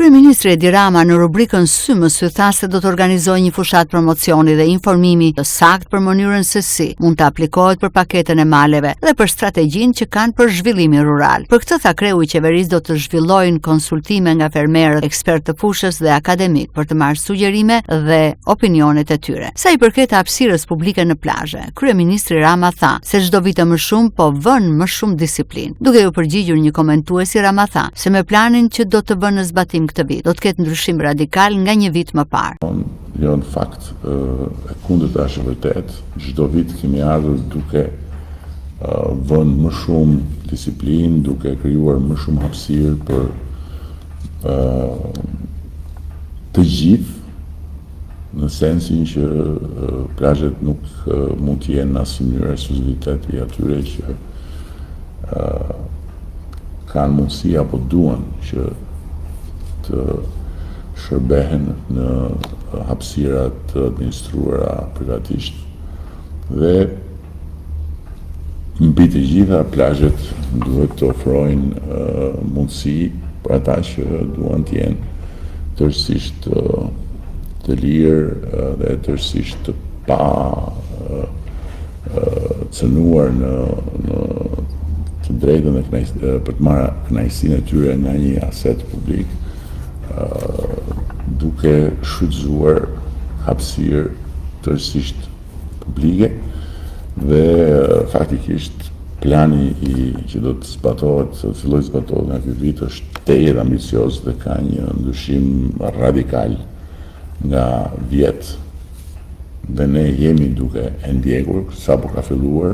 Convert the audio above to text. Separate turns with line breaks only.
Kryeministri Edi Rama në rubrikën Symës tha se do të organizojë një fushat promocioni dhe informimi të saktë për mënyrën se si mund të aplikohet për paketën e maleve dhe për strategjinë që kanë për zhvillimin rural. Për këtë tha kreu i qeverisë do të zhvillojnë konsultime nga fermerët, ekspertë të fushës dhe akademik për të marrë sugjerime dhe opinionet e tyre. Sa i përket hapësirës publike në plazhe, kryeministri Rama tha se çdo vit më shumë po vën më shumë disiplinë. Duke u përgjigjur një komentuesi, Rama tha se me planin që do të vënë në zbatim këtë vit, do të ketë ndryshim radikal nga një vit më parë.
Jo, në fakt, e kundërta është vërtet. Çdo vit kemi ardhur duke vënë më shumë disiplinë, duke krijuar më shumë hapësirë për të gjithë, në sensin që plazhet nuk mund të jenë në asnjë mënyrë ekskluziviteti i atyre që kanë mundësi apo duan që të shërbehen në hapësira të administruara privatisht. Dhe mbi të gjitha plazhet duhet të ofrojnë mundësi për ata që duan të jenë tërësisht të lirë dhe tërësisht të pa cënuar në të drejtën për të marrë kënaqësinë e tyre nga një aset publik, duke shfrytzuar hapësirë tërësisht publike dhe faktikisht plani që do të zbatohet, të fillojë zbatohet nga ky vit është tërë ambicioz dhe ka një ndryshim radikal nga vjet. Dhe ne jemi duke e ndjekur sapo ka filluar